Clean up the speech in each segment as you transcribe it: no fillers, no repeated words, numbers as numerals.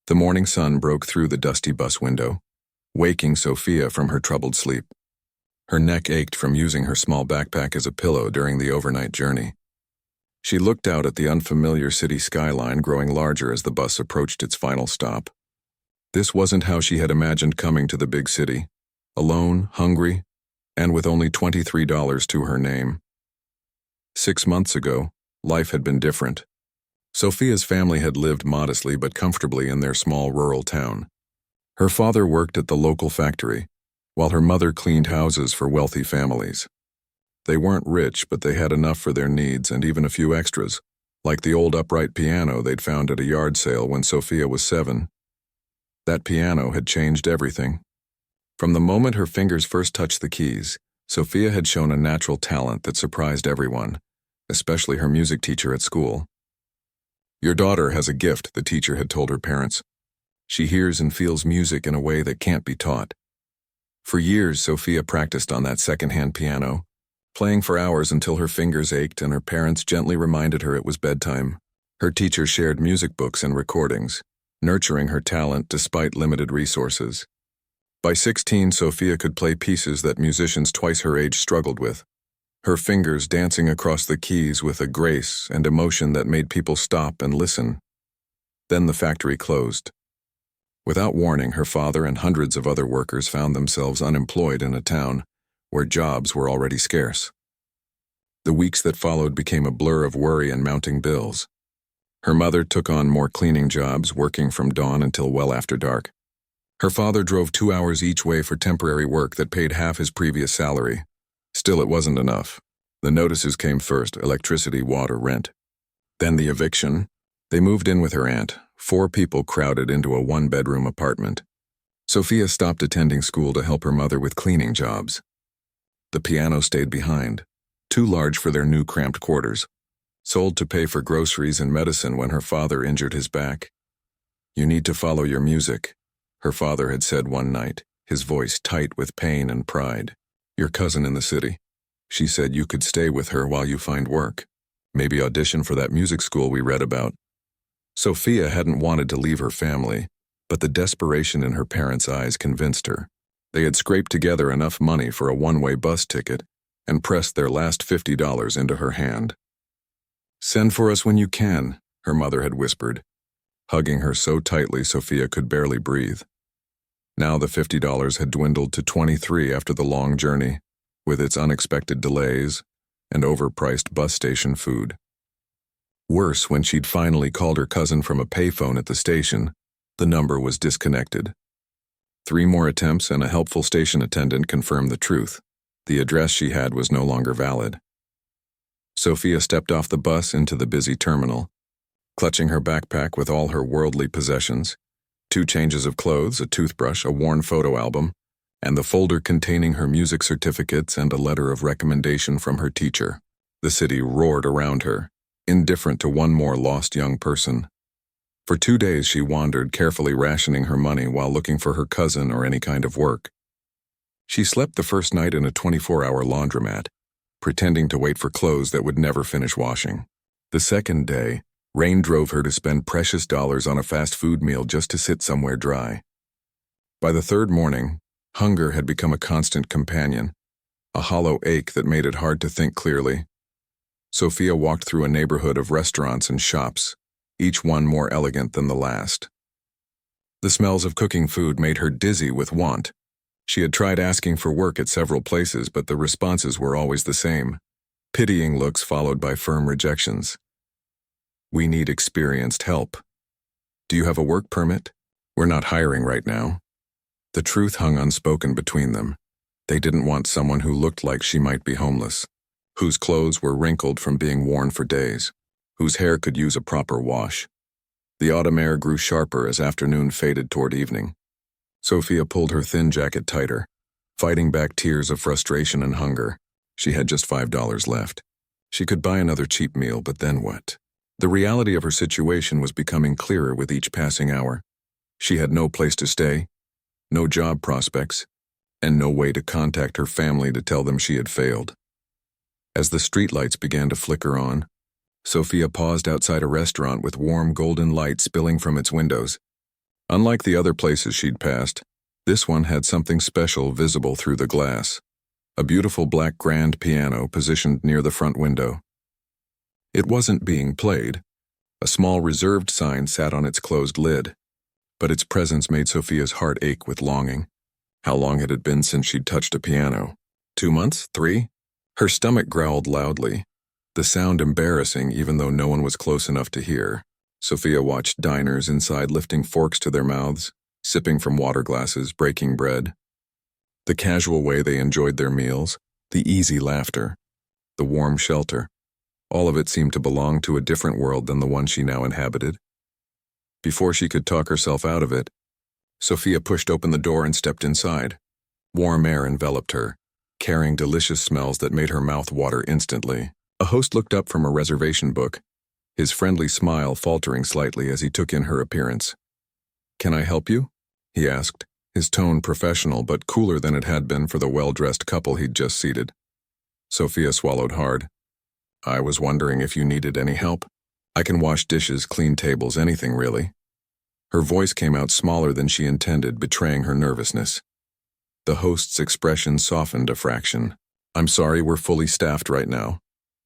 The morning sun broke through the dusty bus window, waking Sophia from her troubled sleep. Her neck ached from using her small backpack as a pillow during the overnight journey. She looked out at the unfamiliar city skyline growing larger as the bus approached its final stop. This wasn't how she had imagined coming to the big city, alone, hungry, and with only $23 to her name. 6 months ago, life had been different. Sophia's family had lived modestly but comfortably in their small rural town. Her father worked at the local factory, while her mother cleaned houses for wealthy families. They weren't rich, but they had enough for their needs and even a few extras, like the old upright piano they'd found at a yard sale when Sophia was 7. That piano had changed everything. From the moment her fingers first touched the keys, Sophia had shown a natural talent that surprised everyone, especially her music teacher at school. "Your daughter has a gift," the teacher had told her parents. "She hears and feels music in a way that can't be taught." For years, Sophia practiced on that secondhand piano, playing for hours until her fingers ached and her parents gently reminded her it was bedtime. Her teacher shared music books and recordings, nurturing her talent despite limited resources. By 16, Sophia could play pieces that musicians twice her age struggled with, her fingers dancing across the keys with a grace and emotion that made people stop and listen. Then the factory closed. Without warning, her father and hundreds of other workers found themselves unemployed in a town where jobs were already scarce. The weeks that followed became a blur of worry and mounting bills. Her mother took on more cleaning jobs, working from dawn until well after dark. Her father drove 2 hours each way for temporary work that paid half his previous salary. Still, it wasn't enough. The notices came first: electricity, water, rent. Then the eviction. They moved in with her aunt. 4 people crowded into a 1-bedroom apartment. Sophia stopped attending school to help her mother with cleaning jobs. The piano stayed behind, too large for their new cramped quarters, sold to pay for groceries and medicine when her father injured his back. "You need to follow your music," her father had said one night, his voice tight with pain and pride. "Your cousin in the city. She said you could stay with her while you find work. Maybe audition for that music school we read about." Sophia hadn't wanted to leave her family, but the desperation in her parents' eyes convinced her. They had scraped together enough money for a one-way bus ticket and pressed their last $50 into her hand. "Send for us when you can," her mother had whispered, hugging her so tightly Sophia could barely breathe. Now the $50 had dwindled to $23 after the long journey, with its unexpected delays and overpriced bus station food. Worse, when she'd finally called her cousin from a payphone at the station, the number was disconnected. 3 more attempts and a helpful station attendant confirmed the truth. The address she had was no longer valid. Sophia stepped off the bus into the busy terminal, clutching her backpack with all her worldly possessions: 2 changes of clothes, a toothbrush, a worn photo album, and the folder containing her music certificates and a letter of recommendation from her teacher. The city roared around her, indifferent to one more lost young person. For 2 days she wandered, carefully rationing her money while looking for her cousin or any kind of work. She slept the first night in a 24-hour laundromat, pretending to wait for clothes that would never finish washing. The second day, rain drove her to spend precious dollars on a fast food meal just to sit somewhere dry. By the 3rd morning, hunger had become a constant companion, a hollow ache that made it hard to think clearly. Sophia walked through a neighborhood of restaurants and shops, each one more elegant than the last. The smells of cooking food made her dizzy with want. She had tried asking for work at several places, but the responses were always the same: pitying looks followed by firm rejections. "We need experienced help." "Do you have a work permit?" "We're not hiring right now." The truth hung unspoken between them. They didn't want someone who looked like she might be homeless, whose clothes were wrinkled from being worn for days, whose hair could use a proper wash. The autumn air grew sharper as afternoon faded toward evening. Sophia pulled her thin jacket tighter, fighting back tears of frustration and hunger. She had just $5 left. She could buy another cheap meal, but then what? The reality of her situation was becoming clearer with each passing hour. She had no place to stay, no job prospects, and no way to contact her family to tell them she had failed. As the streetlights began to flicker on, Sophia paused outside a restaurant with warm golden light spilling from its windows. Unlike the other places she'd passed, this one had something special visible through the glass. A beautiful black grand piano positioned near the front window. It wasn't being played. A small reserved sign sat on its closed lid, but its presence made Sophia's heart ache with longing. How long had it been since she'd touched a piano? 2 months? 3? Her stomach growled loudly, the sound embarrassing even though no one was close enough to hear. Sophia watched diners inside lifting forks to their mouths, sipping from water glasses, breaking bread. The casual way they enjoyed their meals, the easy laughter, the warm shelter. All of it seemed to belong to a different world than the one she now inhabited. Before she could talk herself out of it, Sophia pushed open the door and stepped inside. Warm air enveloped her, carrying delicious smells that made her mouth water instantly. A host looked up from a reservation book, his friendly smile faltering slightly as he took in her appearance. "Can I help you?" he asked, his tone professional but cooler than it had been for the well-dressed couple he'd just seated. Sophia swallowed hard. "I was wondering if you needed any help. I can wash dishes, clean tables, anything really." Her voice came out smaller than she intended, betraying her nervousness. The host's expression softened a fraction. "I'm sorry, we're fully staffed right now."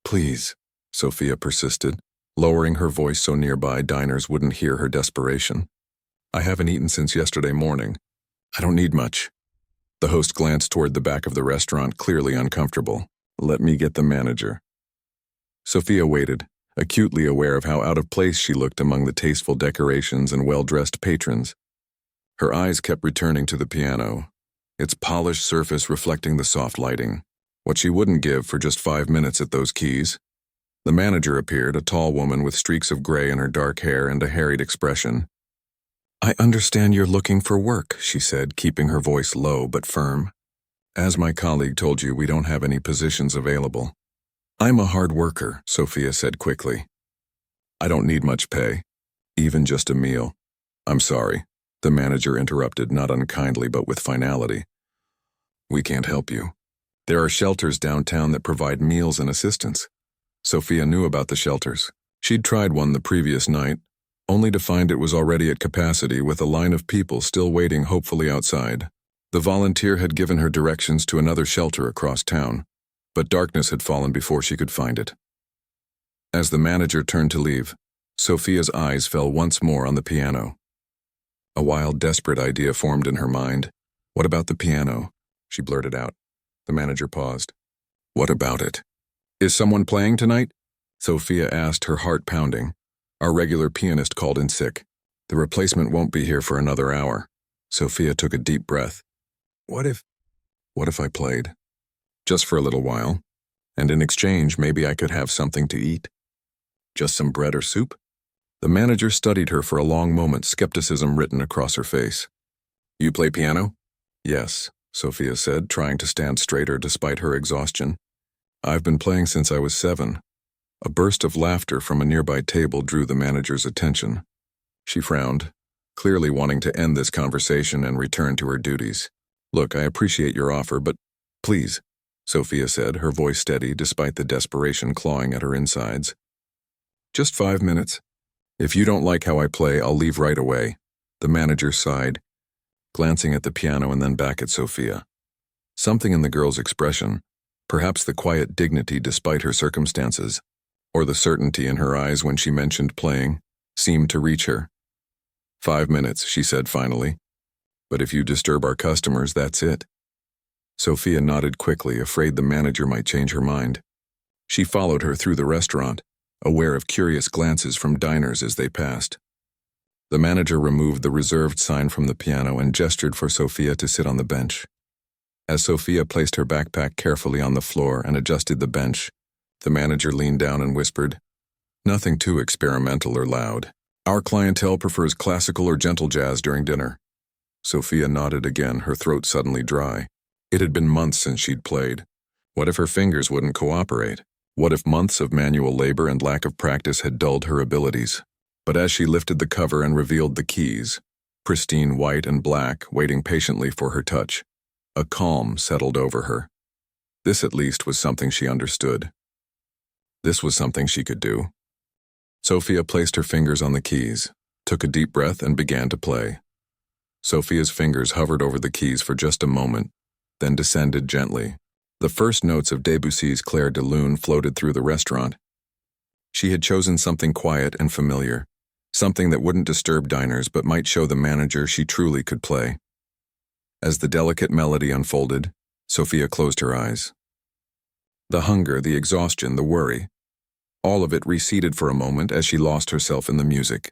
"Please," Sophia persisted, lowering her voice so nearby diners wouldn't hear her desperation. "I haven't eaten since yesterday morning. I don't need much." The host glanced toward the back of the restaurant, clearly uncomfortable. "Let me get the manager." Sophia waited, acutely aware of how out of place she looked among the tasteful decorations and well-dressed patrons. Her eyes kept returning to the piano, its polished surface reflecting the soft lighting. What she wouldn't give for just 5 minutes at those keys. The manager appeared, a tall woman with streaks of gray in her dark hair and a harried expression. "I understand you're looking for work," she said, keeping her voice low but firm. "As my colleague told you, we don't have any positions available." "I'm a hard worker," Sophia said quickly. "I don't need much pay, even just a meal." "I'm sorry," the manager interrupted, not unkindly but with finality. "We can't help you. There are shelters downtown that provide meals and assistance." Sophia knew about the shelters. She'd tried one the previous night, only to find it was already at capacity with a line of people still waiting hopefully outside. The volunteer had given her directions to another shelter across town, but darkness had fallen before she could find it. As the manager turned to leave, Sophia's eyes fell once more on the piano. A wild, desperate idea formed in her mind. "What about the piano?" she blurted out. The manager paused. "What about it?" "Is someone playing tonight?" Sophia asked, her heart pounding. "Our regular pianist called in sick. The replacement won't be here for another hour." Sophia took a deep breath. What if I played? Just for a little while, and in exchange maybe I could have something to eat. Just some bread or soup? The manager studied her for a long moment, skepticism written across her face. "You play piano?" "Yes," Sophia said, trying to stand straighter despite her exhaustion. "I've been playing since I was 7. A burst of laughter from a nearby table drew the manager's attention. She frowned, clearly wanting to end this conversation and return to her duties. "Look, I appreciate your offer, but please," Sophia said, her voice steady despite the desperation clawing at her insides. "Just 5 minutes. If you don't like how I play, I'll leave right away." The manager sighed, glancing at the piano and then back at Sophia. Something in the girl's expression, perhaps the quiet dignity despite her circumstances, or the certainty in her eyes when she mentioned playing, seemed to reach her. 5 minutes, she said finally. "But if you disturb our customers, that's it." Sophia nodded quickly, afraid the manager might change her mind. She followed her through the restaurant, aware of curious glances from diners as they passed. The manager removed the reserved sign from the piano and gestured for Sophia to sit on the bench. As Sophia placed her backpack carefully on the floor and adjusted the bench, the manager leaned down and whispered, "Nothing too experimental or loud. Our clientele prefers classical or gentle jazz during dinner." Sophia nodded again, her throat suddenly dry. It had been months since she'd played. What if her fingers wouldn't cooperate? What if months of manual labor and lack of practice had dulled her abilities? But as she lifted the cover and revealed the keys, pristine white and black, waiting patiently for her touch, a calm settled over her. This at least was something she understood. This was something she could do. Sophia placed her fingers on the keys, took a deep breath and began to play. Sophia's fingers hovered over the keys for just a moment, then descended gently. The first notes of Debussy's Clair de Lune floated through the restaurant. She had chosen something quiet and familiar, something that wouldn't disturb diners but might show the manager she truly could play. As the delicate melody unfolded, Sophia closed her eyes. The hunger, the exhaustion, the worry, all of it receded for a moment as she lost herself in the music.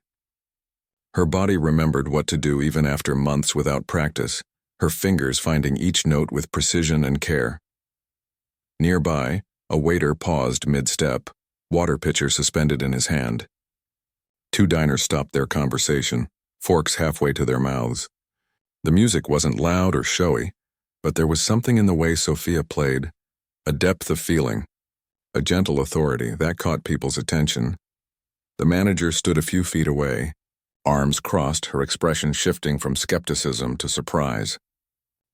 Her body remembered what to do even after months without practice, her fingers finding each note with precision and care. Nearby, a waiter paused mid-step, water pitcher suspended in his hand. Two diners stopped their conversation, forks halfway to their mouths. The music wasn't loud or showy, but there was something in the way Sophia played, a depth of feeling, a gentle authority that caught people's attention. The manager stood a few feet away, arms crossed, her expression shifting from skepticism to surprise.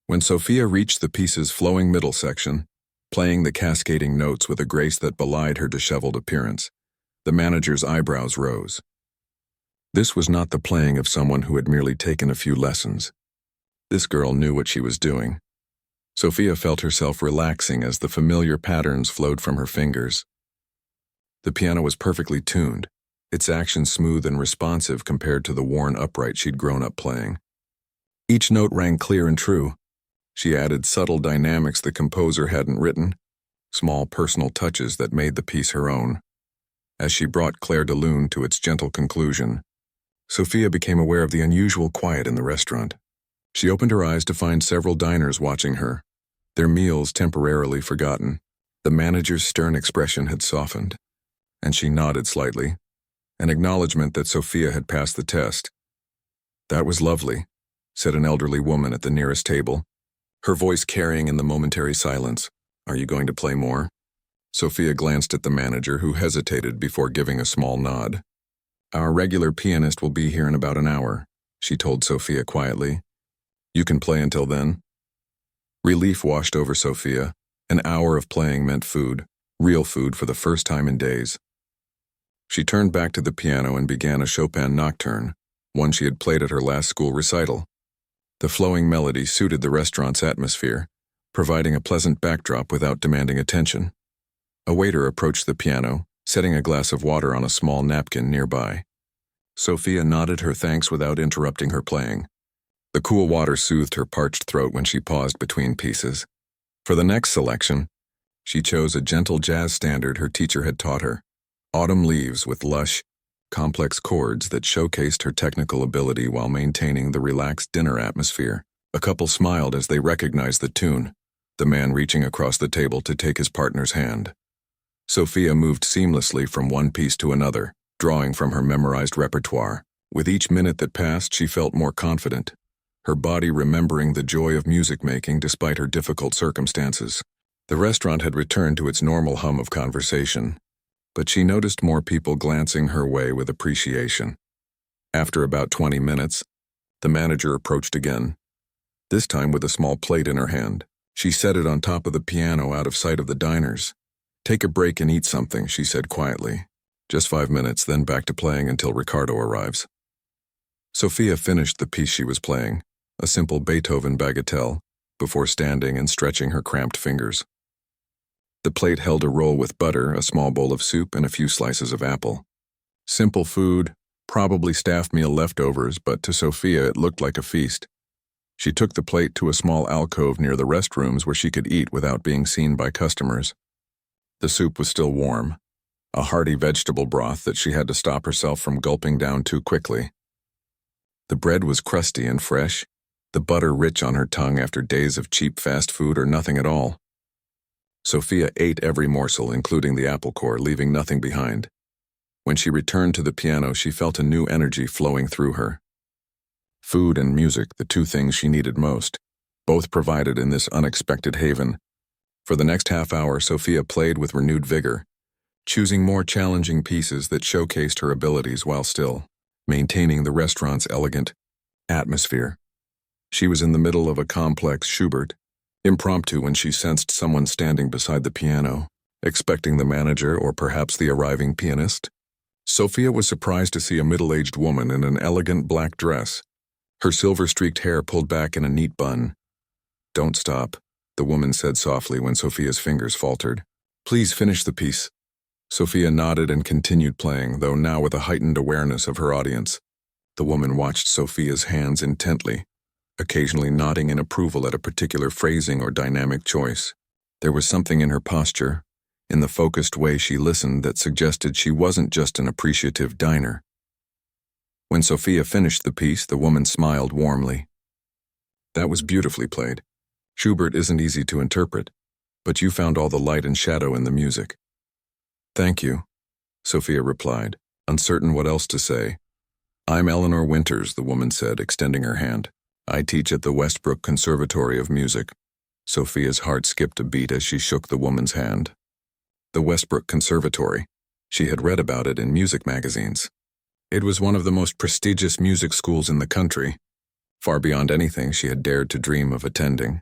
When Sophia reached the piece's flowing middle section, playing the cascading notes with a grace that belied her disheveled appearance, the manager's eyebrows rose. This was not the playing of someone who had merely taken a few lessons. This girl knew what she was doing. Sophia felt herself relaxing as the familiar patterns flowed from her fingers. The piano was perfectly tuned, its action smooth and responsive compared to the worn upright she'd grown up playing. Each note rang clear and true. She added subtle dynamics the composer hadn't written, small personal touches that made the piece her own. As she brought Clair de Lune to its gentle conclusion, Sophia became aware of the unusual quiet in the restaurant. She opened her eyes to find several diners watching her, their meals temporarily forgotten. The manager's stern expression had softened, and she nodded slightly, an acknowledgement that Sophia had passed the test. "That was lovely," said an elderly woman at the nearest table, her voice carrying in the momentary silence. "Are you going to play more?" Sophia glanced at the manager, who hesitated before giving a small nod. "Our regular pianist will be here in about an hour," she told Sophia quietly. "You can play until then." Relief washed over Sophia. An hour of playing meant food, real food for the first time in days. She turned back to the piano and began a Chopin nocturne, one she had played at her last school recital. The flowing melody suited the restaurant's atmosphere, providing a pleasant backdrop without demanding attention. A waiter approached the piano, setting a glass of water on a small napkin nearby. Sophia nodded her thanks without interrupting her playing. The cool water soothed her parched throat when she paused between pieces. For the next selection, she chose a gentle jazz standard her teacher had taught her, Autumn Leaves, with lush, complex chords that showcased her technical ability while maintaining the relaxed dinner atmosphere. A couple smiled as they recognized the tune, the man reaching across the table to take his partner's hand. Sophia moved seamlessly from one piece to another, drawing from her memorized repertoire. With each minute that passed, she felt more confident, her body remembering the joy of music making despite her difficult circumstances. The restaurant had returned to its normal hum of conversation, but she noticed more people glancing her way with appreciation. After about 20 minutes, the manager approached again, this time with a small plate in her hand. She set it on top of the piano out of sight of the diners. "Take a break and eat something," she said quietly. "Just 5 minutes, then back to playing until Ricardo arrives." Sophia finished the piece she was playing, a simple Beethoven bagatelle, before standing and stretching her cramped fingers. The plate held a roll with butter, a small bowl of soup, and a few slices of apple. Simple food, probably staff meal leftovers, but to Sophia it looked like a feast. She took the plate to a small alcove near the restrooms where she could eat without being seen by customers. The soup was still warm, a hearty vegetable broth that she had to stop herself from gulping down too quickly. The bread was crusty and fresh, the butter rich on her tongue after days of cheap fast food or nothing at all. Sophia ate every morsel, including the apple core, leaving nothing behind. When she returned to the piano, she felt a new energy flowing through her. Food and music, the two things she needed most, both provided in this unexpected haven. For the next half hour, Sophia played with renewed vigor, choosing more challenging pieces that showcased her abilities while still maintaining the restaurant's elegant atmosphere. She was in the middle of a complex Schubert, impromptu when she sensed someone standing beside the piano, expecting the manager or perhaps the arriving pianist. Sophia was surprised to see a middle-aged woman in an elegant black dress, Her silver-streaked hair pulled back in a neat bun. "Don't stop," the woman said softly when Sophia's fingers faltered. "Please finish the piece." Sophia nodded and continued playing, though now with a heightened awareness of her audience. The woman watched Sophia's hands intently, occasionally nodding in approval at a particular phrasing or dynamic choice. There was something in her posture, in the focused way she listened, that suggested she wasn't just an appreciative diner. When Sophia finished the piece, the woman smiled warmly. "That was beautifully played. Schubert isn't easy to interpret, but you found all the light and shadow in the music." "Thank you," Sophia replied, uncertain what else to say. "I'm Eleanor Winters," the woman said, extending her hand. "I teach at the Westbrook Conservatory of Music." Sophia's heart skipped a beat as she shook the woman's hand. The Westbrook Conservatory. She had read about it in music magazines. It was one of the most prestigious music schools in the country, far beyond anything she had dared to dream of attending.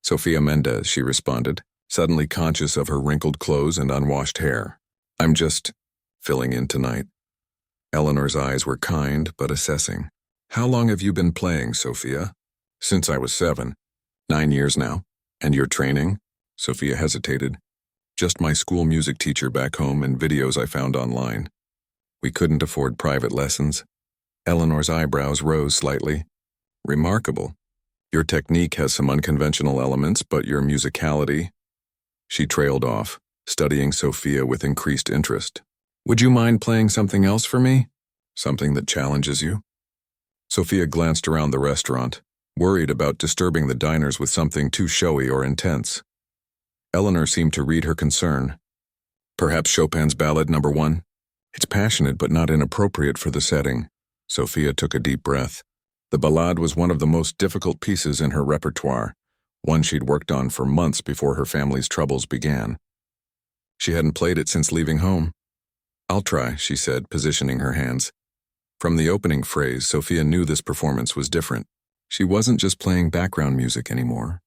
"Sophia Mendez," she responded, suddenly conscious of her wrinkled clothes and unwashed hair. "I'm just filling in tonight." Eleanor's eyes were kind but assessing. "How long have you been playing, Sophia?" "Since I was 7. 9 years now." "And your training?" Sophia hesitated. "Just my school music teacher back home and videos I found online. We couldn't afford private lessons." Eleanor's eyebrows rose slightly. "Remarkable. Your technique has some unconventional elements, but your musicality—" She trailed off, studying Sophia with increased interest. "Would you mind playing something else for me? Something that challenges you?" Sophia glanced around the restaurant, worried about disturbing the diners with something too showy or intense. Eleanor seemed to read her concern. "Perhaps Chopin's Ballad No. 1? It's passionate but not inappropriate for the setting." Sophia took a deep breath. The ballade was one of the most difficult pieces in her repertoire, one she'd worked on for months before her family's troubles began. She hadn't played it since leaving home. "I'll try," she said, positioning her hands. From the opening phrase, Sophia knew this performance was different. She wasn't just playing background music anymore.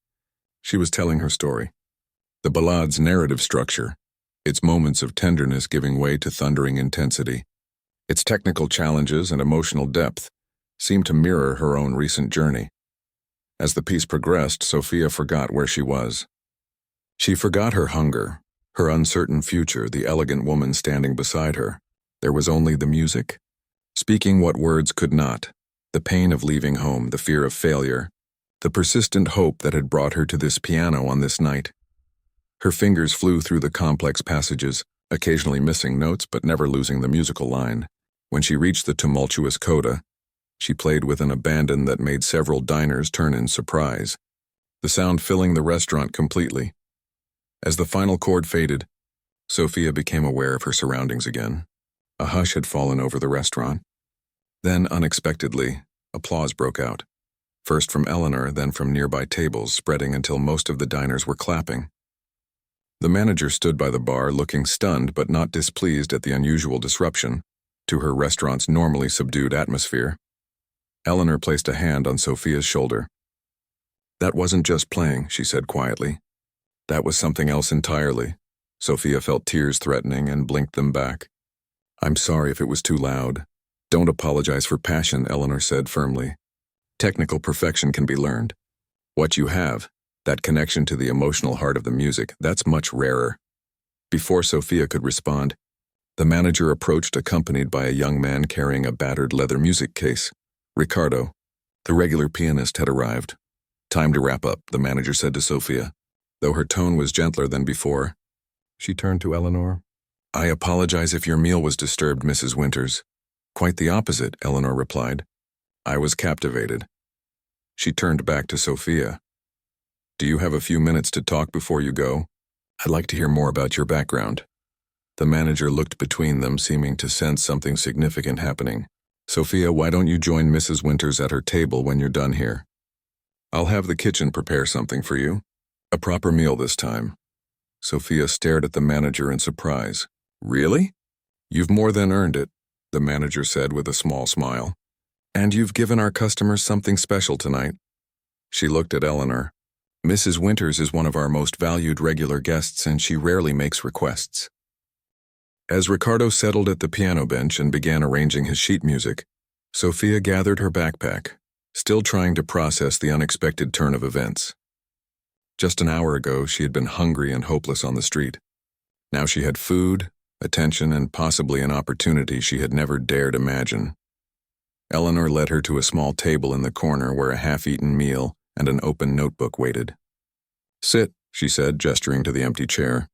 She was telling her story. The ballade's narrative structure, its moments of tenderness giving way to thundering intensity, its technical challenges and emotional depth, seemed to mirror her own recent journey. As the piece progressed, Sophia forgot where she was. She forgot her hunger, her uncertain future, the elegant woman standing beside her. There was only the music, speaking what words could not, the pain of leaving home, the fear of failure, the persistent hope that had brought her to this piano on this night. Her fingers flew through the complex passages, occasionally missing notes but never losing the musical line. When she reached the tumultuous coda, she played with an abandon that made several diners turn in surprise, the sound filling the restaurant completely. As the final chord faded, Sophia became aware of her surroundings again. A hush had fallen over the restaurant. Then, unexpectedly, applause broke out, first from Eleanor, then from nearby tables, spreading until most of the diners were clapping. The manager stood by the bar, looking stunned but not displeased at the unusual disruption to her restaurant's normally subdued atmosphere. Eleanor placed a hand on Sophia's shoulder. "That wasn't just playing," she said quietly. "That was something else entirely." Sophia felt tears threatening and blinked them back. "I'm sorry if it was too loud." "Don't apologize for passion," Eleanor said firmly. "Technical perfection can be learned. What you have, that connection to the emotional heart of the music, that's much rarer." Before Sophia could respond, the manager approached, accompanied by a young man carrying a battered leather music case. Ricardo, the regular pianist, had arrived. "Time to wrap up," the manager said to Sophia. Though her tone was gentler than before, she turned to Eleanor. "I apologize if your meal was disturbed, Mrs. Winters." "Quite the opposite," Eleanor replied. "I was captivated." She turned back to Sophia. "Do you have a few minutes to talk before you go? I'd like to hear more about your background." The manager looked between them, seeming to sense something significant happening. "Sophia, why don't you join Mrs. Winters at her table when you're done here? I'll have the kitchen prepare something for you. A proper meal this time." Sophia stared at the manager in surprise. "Really? You've more than earned it," the manager said with a small smile. "And you've given our customers something special tonight." She looked at Eleanor. "Mrs. Winters is one of our most valued regular guests, and she rarely makes requests." As Ricardo settled at the piano bench and began arranging his sheet music, Sophia gathered her backpack, still trying to process the unexpected turn of events. Just an hour ago, she had been hungry and hopeless on the street. Now she had food, attention, and possibly an opportunity she had never dared imagine. Eleanor led her to a small table in the corner where a half-eaten meal and an open notebook waited. "Sit," she said, gesturing to the empty chair.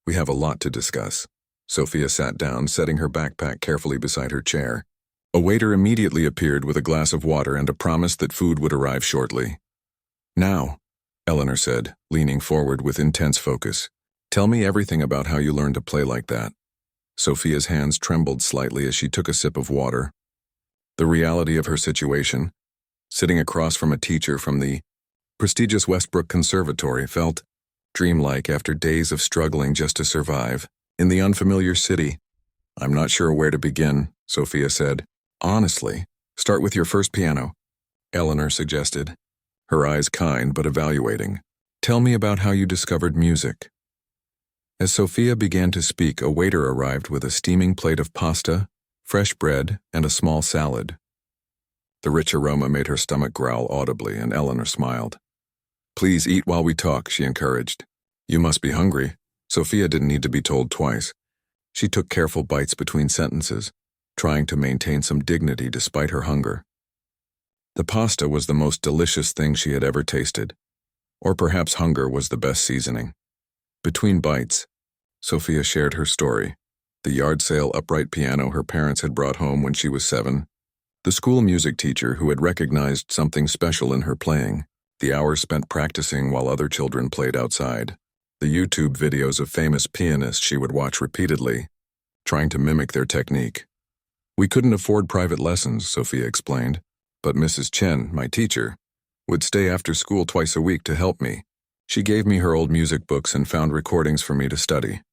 "We have a lot to discuss." Sophia sat down, setting her backpack carefully beside her chair. A waiter immediately appeared with a glass of water and a promise that food would arrive shortly. "Now," Eleanor said, leaning forward with intense focus, "tell me everything about how you learned to play like that." Sophia's hands trembled slightly as she took a sip of water. The reality of her situation, sitting across from a teacher from the prestigious Westbrook Conservatory, felt dreamlike after days of struggling just to survive in the unfamiliar city. "I'm not sure where to begin," Sophia said. "Honestly, start with your first piano," Eleanor suggested, her eyes kind but evaluating. "Tell me about how you discovered music." As Sophia began to speak, a waiter arrived with a steaming plate of pasta, fresh bread, and a small salad. The rich aroma made her stomach growl audibly, and Eleanor smiled. "Please eat while we talk," she encouraged. "You must be hungry." Sophia didn't need to be told twice. She took careful bites between sentences, trying to maintain some dignity despite her hunger. The pasta was the most delicious thing she had ever tasted. Or perhaps hunger was the best seasoning. Between bites, Sophia shared her story. The yard sale upright piano her parents had brought home when she was 7, the school music teacher who had recognized something special in her playing, the hours spent practicing while other children played outside, the YouTube videos of famous pianists she would watch repeatedly, trying to mimic their technique. "We couldn't afford private lessons," Sophia explained, "but Mrs. Chen, my teacher, would stay after school twice a week to help me. She gave me her old music books and found recordings for me to study."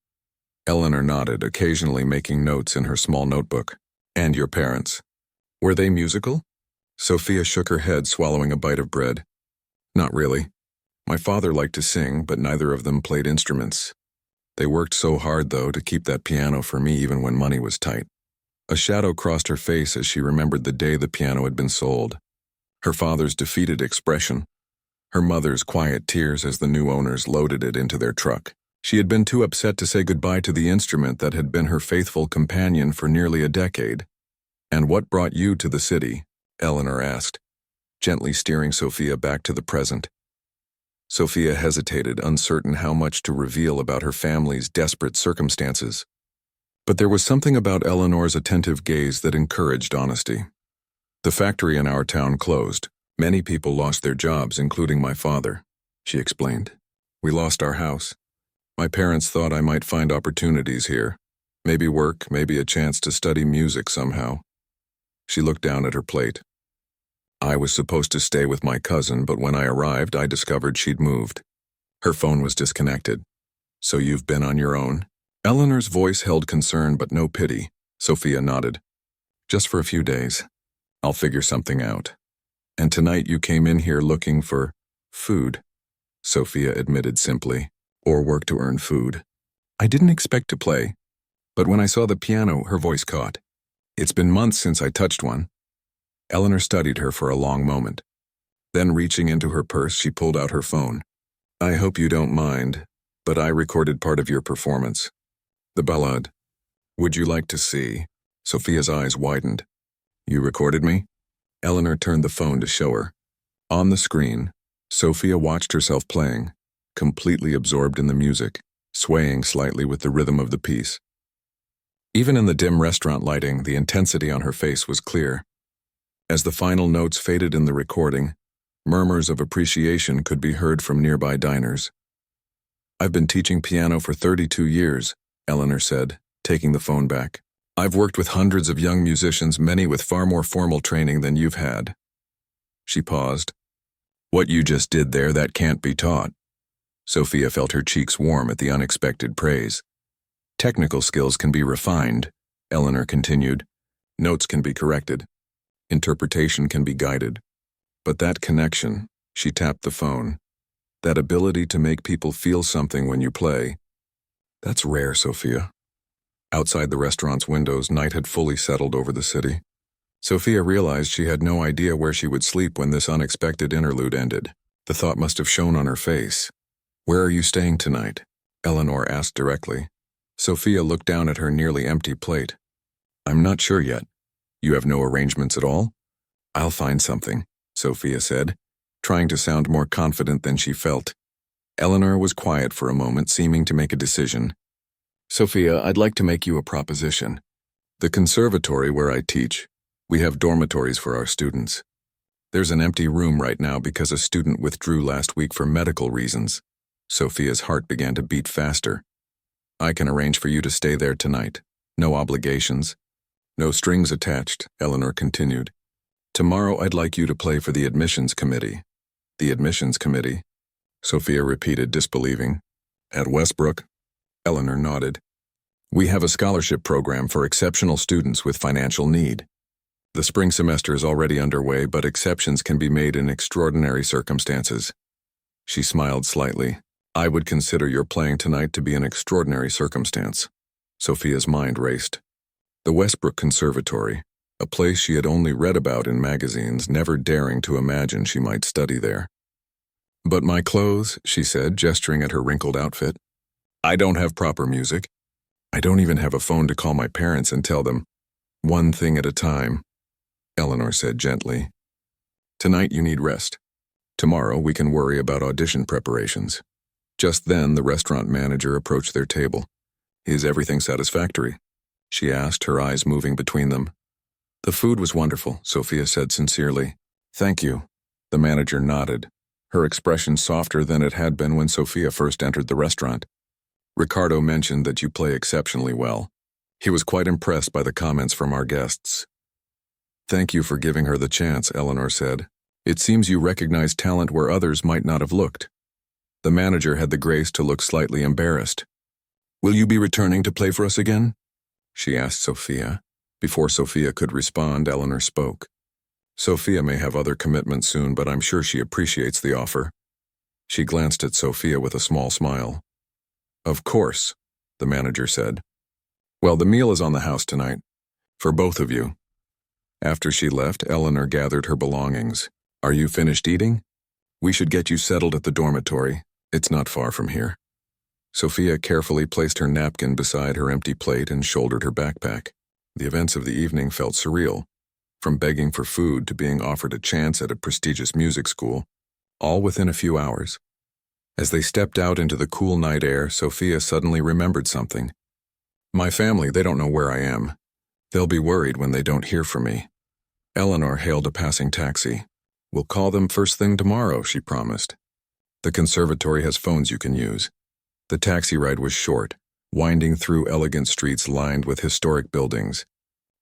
Eleanor nodded, occasionally making notes in her small notebook. "And your parents? Were they musical?" Sophia shook her head, swallowing a bite of bread. "Not really. My father liked to sing, but neither of them played instruments. They worked so hard, though, to keep that piano for me even when money was tight." A shadow crossed her face as she remembered the day the piano had been sold. Her father's defeated expression, her mother's quiet tears as the new owners loaded it into their truck. She had been too upset to say goodbye to the instrument that had been her faithful companion for nearly a decade. "And what brought you to the city?" Eleanor asked, gently steering Sophia back to the present. Sophia hesitated, uncertain how much to reveal about her family's desperate circumstances. But there was something about Eleanor's attentive gaze that encouraged honesty. "The factory in our town closed. Many people lost their jobs, including my father," she explained. "We lost our house. My parents thought I might find opportunities here. Maybe work, maybe a chance to study music somehow." She looked down at her plate. "I was supposed to stay with my cousin, but when I arrived, I discovered she'd moved." Her phone was disconnected. "So you've been on your own?" Eleanor's voice held concern but no pity. Sophia nodded. "Just for a few days. I'll figure something out." "And tonight you came in here looking for food," Sophia admitted simply. "Or work to earn food." "I didn't expect to play. But when I saw the piano," her voice caught. "It's been months since I touched one." Eleanor studied her for a long moment. Then, reaching into her purse, she pulled out her phone. "I hope you don't mind, but I recorded part of your performance. The ballade. Would you like to see?" Sophia's eyes widened. "You recorded me?" Eleanor turned the phone to show her. On the screen, Sophia watched herself playing, completely absorbed in the music, swaying slightly with the rhythm of the piece. Even in the dim restaurant lighting, the intensity on her face was clear. As the final notes faded in the recording, murmurs of appreciation could be heard from nearby diners. "I've been teaching piano for 32 years, Eleanor said, taking the phone back. "I've worked with hundreds of young musicians, many with far more formal training than you've had." She paused. "What you just did there, that can't be taught." Sophia felt her cheeks warm at the unexpected praise. "Technical skills can be refined," Eleanor continued. "Notes can be corrected. Interpretation can be guided. But that connection," she tapped the phone, "that ability to make people feel something when you play, that's rare, Sophia." Outside the restaurant's windows, night had fully settled over the city. Sophia realized she had no idea where she would sleep when this unexpected interlude ended. The thought must have shown on her face. "Where are you staying tonight?" Eleanor asked directly. Sophia looked down at her nearly empty plate. "I'm not sure yet. You have no arrangements at all?" "I'll find something," Sophia said, trying to sound more confident than she felt. Eleanor was quiet for a moment, seeming to make a decision. "Sophia, I'd like to make you a proposition. The conservatory where I teach, we have dormitories for our students. There's an empty room right now because a student withdrew last week for medical reasons." Sophia's heart began to beat faster. "I can arrange for you to stay there tonight. No obligations. No strings attached," Eleanor continued. "Tomorrow I'd like you to play for the admissions committee." "The admissions committee?" Sophia repeated, disbelieving. "At Westbrook?" Eleanor nodded. "We have a scholarship program for exceptional students with financial need. The spring semester is already underway, but exceptions can be made in extraordinary circumstances." She smiled slightly. "I would consider your playing tonight to be an extraordinary circumstance." Sophia's mind raced. The Westbrook Conservatory, a place she had only read about in magazines, never daring to imagine she might study there. "But my clothes," she said, gesturing at her wrinkled outfit. "I don't have proper music. I don't even have a phone to call my parents and tell them. One thing at a time," Eleanor said gently. "Tonight you need rest. Tomorrow we can worry about audition preparations." Just then the restaurant manager approached their table. "Is everything satisfactory?" she asked, her eyes moving between them. "The food was wonderful," Sophia said sincerely. "Thank you." The manager nodded, her expression softer than it had been when Sophia first entered the restaurant. "Ricardo mentioned that you play exceptionally well. He was quite impressed by the comments from our guests." "Thank you for giving her the chance," Eleanor said. "It seems you recognize talent where others might not have looked." The manager had the grace to look slightly embarrassed. "Will you be returning to play for us again?" she asked Sophia. Before Sophia could respond, Eleanor spoke. "Sophia may have other commitments soon, but I'm sure she appreciates the offer." She glanced at Sophia with a small smile. "Of course," the manager said. "Well, the meal is on the house tonight. For both of you." After she left, Eleanor gathered her belongings. "Are you finished eating? We should get you settled at the dormitory. It's not far from here." Sophia carefully placed her napkin beside her empty plate and shouldered her backpack. The events of the evening felt surreal, from begging for food to being offered a chance at a prestigious music school, all within a few hours. As they stepped out into the cool night air, Sophia suddenly remembered something. "My family, they don't know where I am. They'll be worried when they don't hear from me." Eleanor hailed a passing taxi. "We'll call them first thing tomorrow," she promised. "The conservatory has phones you can use." The taxi ride was short, winding through elegant streets lined with historic buildings.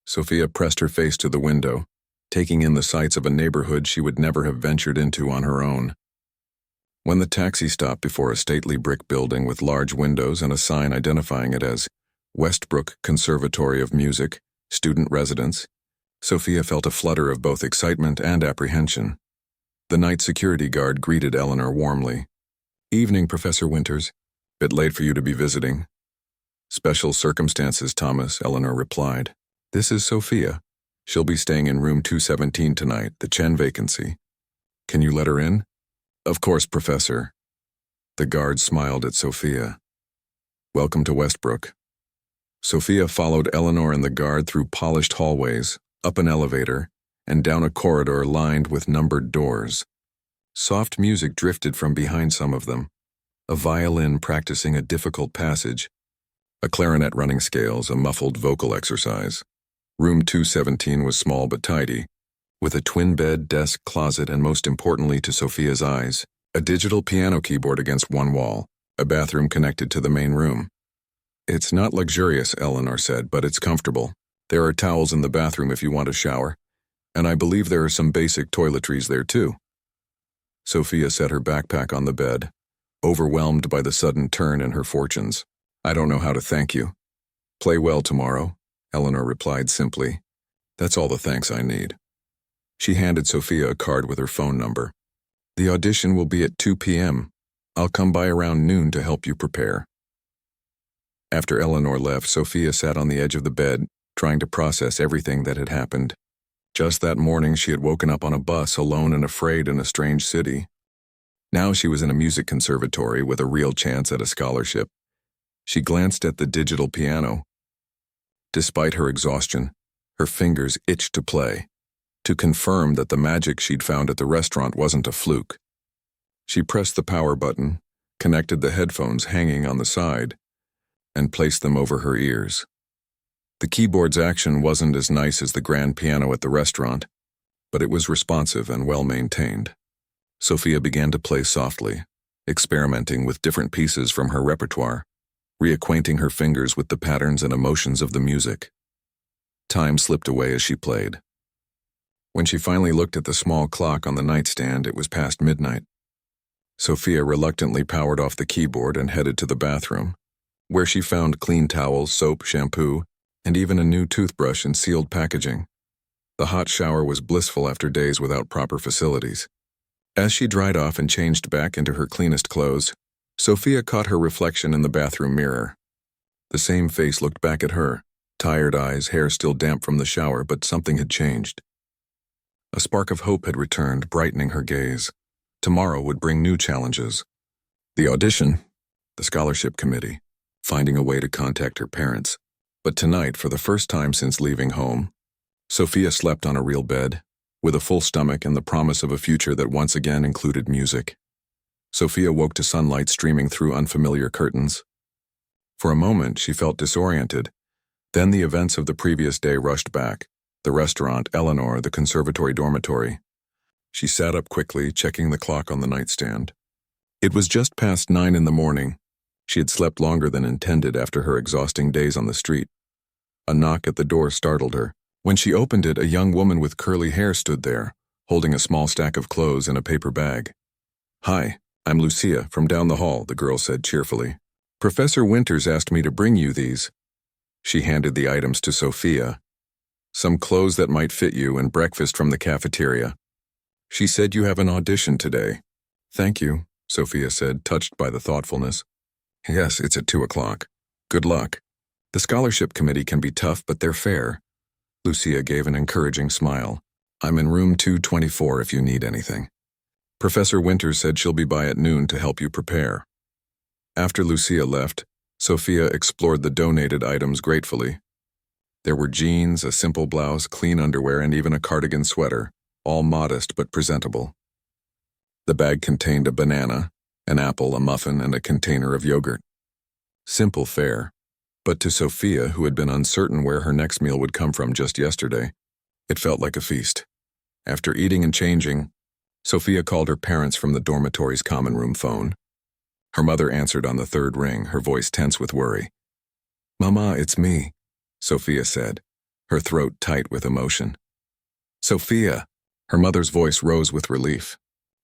Sophia pressed her face to the window, taking in the sights of a neighborhood she would never have ventured into on her own. When the taxi stopped before a stately brick building with large windows and a sign identifying it as Westbrook Conservatory of Music, Student Residence, Sophia felt a flutter of both excitement and apprehension. The night security guard greeted Eleanor warmly. "Evening, Professor Winters. Bit late for you to be visiting." "Special circumstances, Thomas," Eleanor replied. "This is Sophia. She'll be staying in room 217 tonight, the Chen vacancy. Can you let her in?" "Of course, Professor." The guard smiled at Sophia. "Welcome to Westbrook." Sophia followed Eleanor and the guard through polished hallways, up an elevator, and down a corridor lined with numbered doors. Soft music drifted from behind some of them, a violin practicing a difficult passage, a clarinet running scales, a muffled vocal exercise. Room 217 was small but tidy, with a twin bed, desk, closet, and most importantly to Sophia's eyes, a digital piano keyboard against one wall, a bathroom connected to the main room. "It's not luxurious," Eleanor said, "but it's comfortable. There are towels in the bathroom if you want a shower, and I believe there are some basic toiletries there too." Sophia set her backpack on the bed, overwhelmed by the sudden turn in her fortunes. "I don't know how to thank you." "Play well tomorrow," Eleanor replied simply. "That's all the thanks I need." She handed Sophia a card with her phone number. "The audition will be at 2 p.m. I'll come by around noon to help you prepare." After Eleanor left, Sophia sat on the edge of the bed, trying to process everything that had happened. Just that morning she had woken up on a bus alone and afraid in a strange city. Now she was in a music conservatory with a real chance at a scholarship. She glanced at the digital piano. Despite her exhaustion, her fingers itched to play, to confirm that the magic she'd found at the restaurant wasn't a fluke. She pressed the power button, connected the headphones hanging on the side, and placed them over her ears. The keyboard's action wasn't as nice as the grand piano at the restaurant, but it was responsive and well-maintained. Sophia began to play softly, experimenting with different pieces from her repertoire, reacquainting her fingers with the patterns and emotions of the music. Time slipped away as she played. When she finally looked at the small clock on the nightstand, it was past midnight. Sophia reluctantly powered off the keyboard and headed to the bathroom, where she found clean towels, soap, shampoo, and even a new toothbrush in sealed packaging. The hot shower was blissful after days without proper facilities. As she dried off and changed back into her cleanest clothes, Sophia caught her reflection in the bathroom mirror. The same face looked back at her, tired eyes, hair still damp from the shower, but something had changed. A spark of hope had returned, brightening her gaze. Tomorrow would bring new challenges. The audition, the scholarship committee, finding a way to contact her parents. But tonight, for the first time since leaving home, Sophia slept on a real bed, with a full stomach and the promise of a future that once again included music. Sophia woke to sunlight streaming through unfamiliar curtains. For a moment, she felt disoriented. Then the events of the previous day rushed back. The restaurant, Eleanor, the conservatory dormitory. She sat up quickly, checking the clock on the nightstand. It was just past 9 in the morning. She had slept longer than intended after her exhausting days on the street. A knock at the door startled her. When she opened it, a young woman with curly hair stood there, holding a small stack of clothes in a paper bag. "Hi, I'm Lucia, from down the hall," the girl said cheerfully. "Professor Winters asked me to bring you these." She handed the items to Sophia. "Some clothes that might fit you and breakfast from the cafeteria. She said you have an audition today." "Thank you," Sophia said, touched by the thoughtfulness. "Yes, it's at 2 o'clock. Good luck. The scholarship committee can be tough, but they're fair." Lucia gave an encouraging smile. "I'm in room 224 if you need anything." Professor Winters said she'll be by at noon to help you prepare. After Lucia left, Sophia explored the donated items gratefully. There were jeans, a simple blouse, clean underwear, and even a cardigan sweater, all modest but presentable. The bag contained a banana, an apple, a muffin, and a container of yogurt. Simple fare, but to Sophia, who had been uncertain where her next meal would come from just yesterday, it felt like a feast. After eating and changing, Sophia called her parents from the dormitory's common room phone. Her mother answered on the third ring, her voice tense with worry. "Mama, it's me," Sophia said, her throat tight with emotion. "Sophia," her mother's voice rose with relief.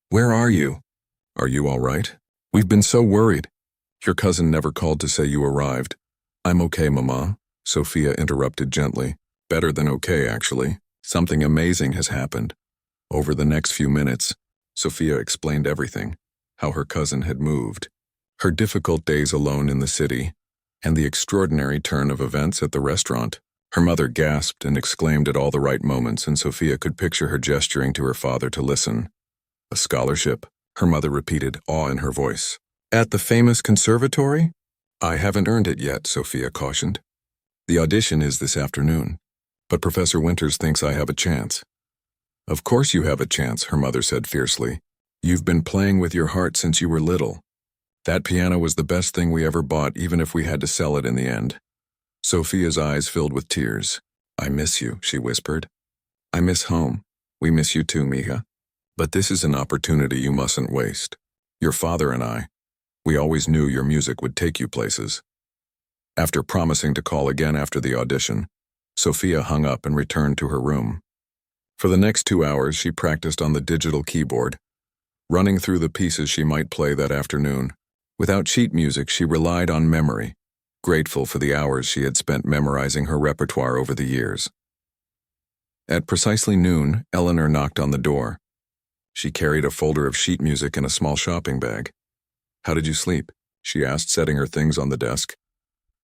"Where are you? Are you all right? We've been so worried. Your cousin never called to say you arrived." "I'm okay, Mama," Sophia interrupted gently. "Better than okay, actually. Something amazing has happened." Over the next few minutes, Sophia explained everything, how her cousin had moved, her difficult days alone in the city, and the extraordinary turn of events at the restaurant. Her mother gasped and exclaimed at all the right moments, and Sophia could picture her gesturing to her father to listen. "A scholarship," her mother repeated, awe in her voice. "At the famous conservatory?" "I haven't earned it yet," Sophia cautioned. "The audition is this afternoon, but Professor Winters thinks I have a chance." "Of course you have a chance," her mother said fiercely. "You've been playing with your heart since you were little. That piano was the best thing we ever bought, even if we had to sell it in the end." Sophia's eyes filled with tears. "I miss you," she whispered. "I miss home. We miss you too, Mija. But this is an opportunity you mustn't waste. Your father and I, we always knew your music would take you places." After promising to call again after the audition, Sophia hung up and returned to her room. For the next 2 hours, she practiced on the digital keyboard, running through the pieces she might play that afternoon. Without sheet music, she relied on memory, grateful for the hours she had spent memorizing her repertoire over the years. At precisely noon, Eleanor knocked on the door. She carried a folder of sheet music in a small shopping bag. "How did you sleep?" she asked, setting her things on the desk.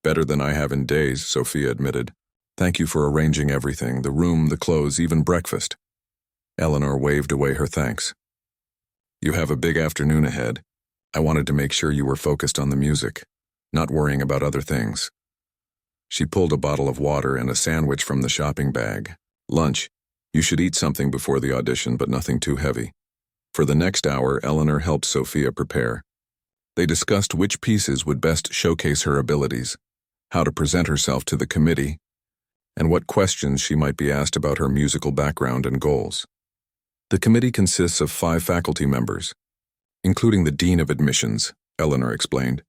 "Better than I have in days," Sophia admitted. Thank you for arranging everything, the room, the clothes, even breakfast. Eleanor waved away her thanks. You have a big afternoon ahead. I wanted to make sure you were focused on the music, not worrying about other things. She pulled a bottle of water and a sandwich from the shopping bag. Lunch. You should eat something before the audition, but nothing too heavy. For the next hour, Eleanor helped Sophia prepare. They discussed which pieces would best showcase her abilities, how to present herself to the committee, and what questions she might be asked about her musical background and goals. The committee consists of 5 faculty members, including the Dean of Admissions, Eleanor explained.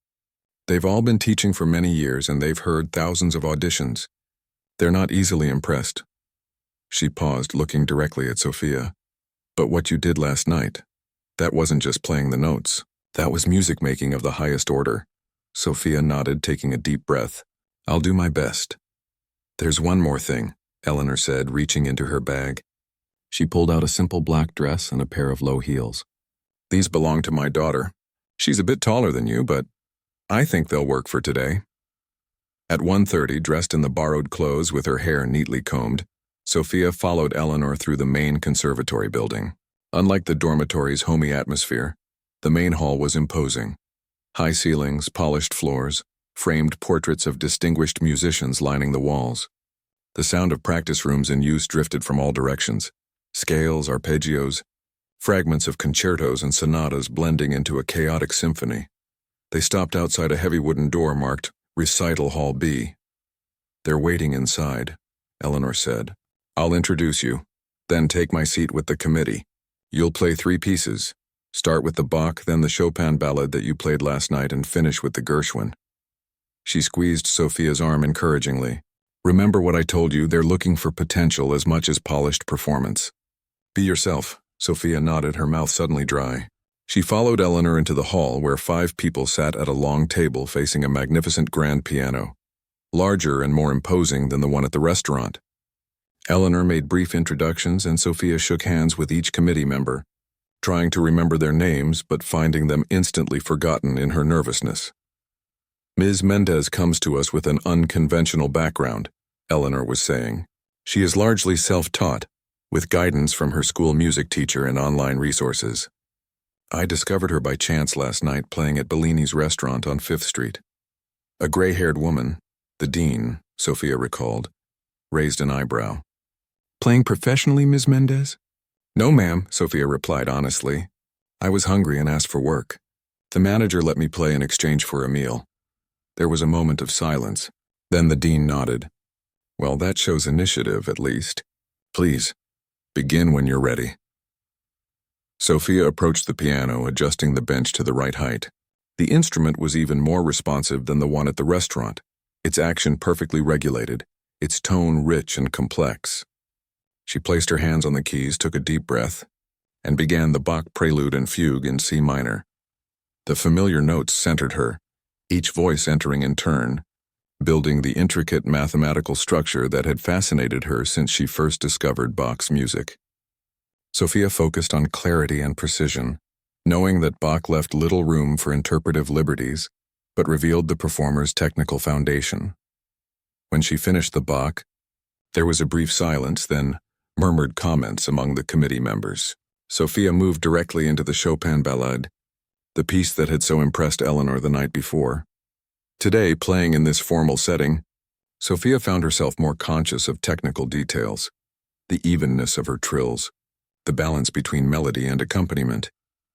They've all been teaching for many years and they've heard thousands of auditions. They're not easily impressed. She paused, looking directly at Sophia. But what you did last night, that wasn't just playing the notes. That was music making of the highest order. Sophia nodded, taking a deep breath. I'll do my best. There's one more thing, Eleanor said, reaching into her bag. She pulled out a simple black dress and a pair of low heels. These belong to my daughter. She's a bit taller than you, but I think they'll work for today. At 1:30, dressed in the borrowed clothes with her hair neatly combed, Sophia followed Eleanor through the main conservatory building. Unlike the dormitory's homey atmosphere, the main hall was imposing. High ceilings, polished floors, framed portraits of distinguished musicians lining the walls. The sound of practice rooms in use drifted from all directions. Scales, arpeggios, fragments of concertos and sonatas blending into a chaotic symphony. They stopped outside a heavy wooden door marked Recital Hall B. They're waiting inside, Eleanor said. I'll introduce you, then take my seat with the committee. You'll play 3 pieces. Start with the Bach, then the Chopin ballad that you played last night, and finish with the Gershwin. She squeezed Sophia's arm encouragingly. Remember what I told you, they're looking for potential as much as polished performance. Be yourself, Sophia nodded, her mouth suddenly dry. She followed Eleanor into the hall where 5 people sat at a long table facing a magnificent grand piano, larger and more imposing than the one at the restaurant. Eleanor made brief introductions and Sophia shook hands with each committee member, trying to remember their names but finding them instantly forgotten in her nervousness. Ms. Mendez comes to us with an unconventional background, Eleanor was saying. She is largely self-taught, with guidance from her school music teacher and online resources. I discovered her by chance last night playing at Bellini's restaurant on 5th Street. A gray-haired woman, the dean, Sophia recalled, raised an eyebrow. Playing professionally, Ms. Mendez? No, ma'am, Sophia replied honestly. I was hungry and asked for work. The manager let me play in exchange for a meal. There was a moment of silence. Then the dean nodded. Well, that shows initiative, at least. Please, begin when you're ready. Sophia approached the piano, adjusting the bench to the right height. The instrument was even more responsive than the one at the restaurant, its action perfectly regulated, its tone rich and complex. She placed her hands on the keys, took a deep breath, and began the Bach prelude and fugue in C minor. The familiar notes centered her, each voice entering in turn, building the intricate mathematical structure that had fascinated her since she first discovered Bach's music. Sophia focused on clarity and precision, knowing that Bach left little room for interpretive liberties, but revealed the performer's technical foundation. When she finished the Bach, there was a brief silence, then murmured comments among the committee members. Sophia moved directly into the Chopin ballade, the piece that had so impressed Eleanor the night before. Today, playing in this formal setting, Sophia found herself more conscious of technical details, the evenness of her trills, the balance between melody and accompaniment,